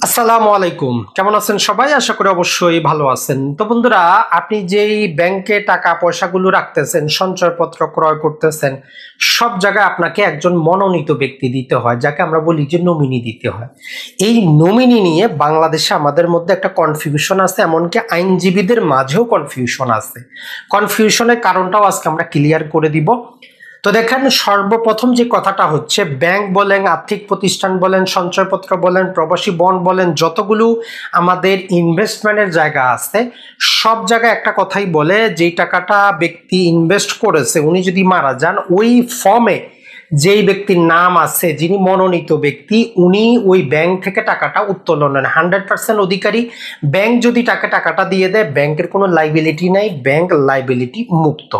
আসসালামু আলাইকুম, কেমন আছেন সবাই? আশা করি অবশ্যই ভালো আছেন। তো বন্ধুরা, আপনি যেই ব্যাংকে টাকা পয়সাগুলো রাখতেছেন, সঞ্চয়পত্র ক্রয় করতেছেন, সব জায়গায় আপনাকে একজন মনোনীত ব্যক্তি দিতে হয়, যাকে আমরা বলি যে নমিনি দিতে হয়। এই নমিনি নিয়ে বাংলাদেশে আমাদের মধ্যে একটা কনফিউশন আছে, এমনকি আইনজীবীদের মাঝেও কনফিউশন আছে। কনফিউশনের কারণটাও আজকে আমরা ক্লিয়ার করে দিব। তো দেখেন, সর্বপ্রথম যে কথাটা হচ্ছে, ব্যাংক বলেন, আর্থিক প্রতিষ্ঠান বলেন, সঞ্চয়পত্র বলেন, প্রবাসী বন্ড বলেন, যতগুলো আমাদের ইনভেস্টমেন্টের জায়গা আছে, সব জায়গায় একটা কথাই বলে, যেই টাকাটা ব্যক্তি ইনভেস্ট করেছে উনি যদি মারা যান, ওই ফর্মে যেই ব্যক্তির নাম আছে, যিনি মনোনীত ব্যক্তি, উনি ওই ব্যাংক থেকে টাকাটা উত্তোলনের 100% অধিকারী। ব্যাংক যদি টাকাটা দিয়ে দেয়, ব্যাংকের কোনো লাইবিলিটি নাই, ব্যাংক লাইবিলিটি মুক্ত।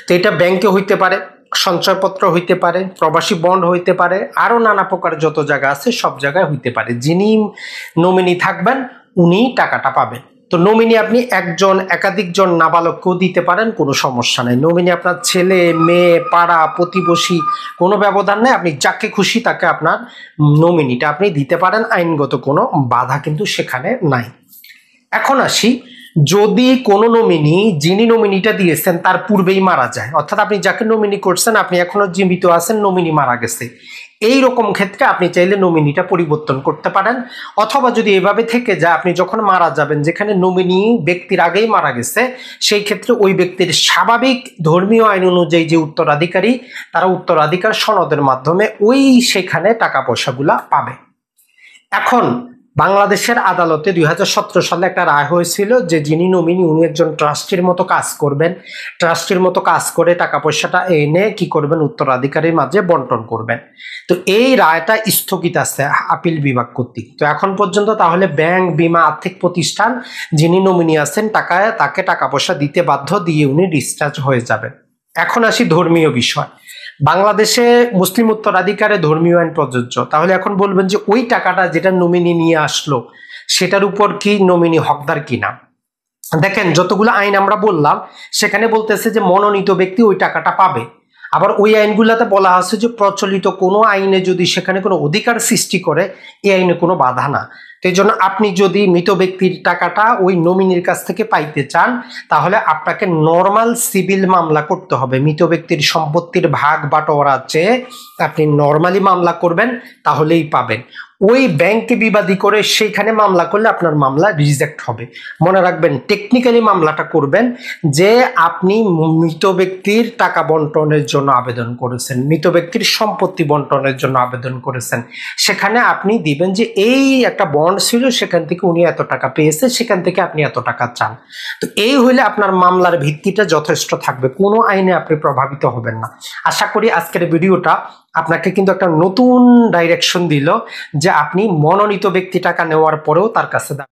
তো এটা ব্যাংকে হইতে পারে, সঞ্চয়পত্র হইতে পারে, প্রবাসী বন্ড হইতে পারে, আরো নানা প্রকার যত জায়গা আছে সব জায়গায় হইতে পারে। যিনি নমিনি থাকবেন উনি টাকাটা পাবেন। তো নমিনি আপনি একজন, একাধিকজন, নাবালককেও দিতে পারেন, কোনো সমস্যা নেই। নমিনি আপনার ছেলে, মেয়ে, পাড়া, প্রতিবেশী, কোনো ব্যবধান নেই। আপনি যাকে খুশি তাকে আপনার নমিনিটা আপনি দিতে পারেন, আইনগত কোনো বাধা কিন্তু সেখানে নাই। এখন আসি, যদি কোনো নমিনি, যিনি নমিনিটা দিয়েছেন তার পূর্বেই মারা যায়, অর্থাৎ আপনি যাকে নমিনি করছেন আপনি এখনো জীবিত আছেন, নমিনি মারা গেছে, এই রকম ক্ষেত্রে আপনি চাইলে নমিনিটা পরিবর্তন করতে পারেন। অথবা যদি এভাবে থেকে যায়, আপনি যখন মারা যাবেন, যেখানে নমিনি ব্যক্তির আগেই মারা গেছে, সেই ক্ষেত্রে ওই ব্যক্তির স্বাভাবিক ধর্মীয় আইন অনুযায়ী যে উত্তরাধিকারী, তারা উত্তরাধিকার সনদের মাধ্যমে ওই সেখানে টাকা পয়সাগুলা পাবে। এখন বাংলাদেশের আদালতে 2017 সালে একটা রায় হয়েছিল যে যিনি নমিনি উনি একজন ট্রাস্টির মতো কাজ করবেন, ট্রাস্টির মতো কাজ করে টাকা পয়সাটা এনে কি করবেন, উত্তরাধিকারীর মাঝে বন্টন করবেন। তো এই রায়টা স্থগিত আছে আপিল বিভাগ কর্তৃক। তো এখন পর্যন্ত তাহলে ব্যাংক, বিমা, আর্থিক প্রতিষ্ঠান যিনি নমিনি আছেন তাকে টাকা পয়সা দিতে বাধ্য, দিয়ে উনি ডিসচার্জ হয়ে যাবেন। এখন আসি ধর্মীয় বিষয়। বাংলাদেশে মুসলিম উত্তরাধিকারে ধর্মীয় আইন প্রযোজ্য। তাহলে এখন বলবেন যে ওই টাকাটা যেটা নমিনি নিয়ে আসলো সেটার উপর কি নমিনি হকদার কিনা? দেখেন, যতগুলো আইন আমরা বললাম সেখানে বলতেছে যে মনোনীত ব্যক্তি ওই টাকাটা পাবে। আবার ওই আইনগুলোতে বলা আছে যে প্রচলিত কোনো আইনে যদি সেখানে কোনো অধিকার সৃষ্টি করে, এই আইনে কোনো বাধা না। তো এই জন্য আপনি যদি মৃত ব্যক্তির টাকাটা ওই নমিনির কাছ থেকে পাইতে চান, তাহলে আপনাকে নর্মাল সিভিল মামলা করতে হবে। মৃত ব্যক্তির সম্পত্তির ভাগ বাটোয়ারা চেয়ে আপনি নর্মালি মামলা করবেন, তাহলেই পাবেন। ওই ব্যাংকে বিবাদী করে সেইখানে মামলা করলে আপনার মামলা রিজেক্ট হবে। মনে রাখবেন, টেকনিক্যালি মামলাটা করবেন যে আপনি মৃত ব্যক্তির টাকা বন্টনের জন্য আবেদন করেছেন, মৃত ব্যক্তির সম্পত্তি বন্টনের জন্য আবেদন করেছেন। সেখানে আপনি দিবেন যে এই একটা বন্ড ছিল, সেখান থেকে উনি এত টাকা পেয়েছে, সেখান থেকে আপনি এত টাকা চান। তো এই হইলে আপনার মামলার ভিত্তিটা যথেষ্ট থাকবে, কোনো আইনে আপনি প্রভাবিত হবেন না। আশা করি আজকের ভিডিওটা আপনাকে কিন্তু একটা নতুন ডাইরেকশন দিল যে আপনি মনোনীত ব্যক্তি টাকা নেওয়ার পরেও তার কাছে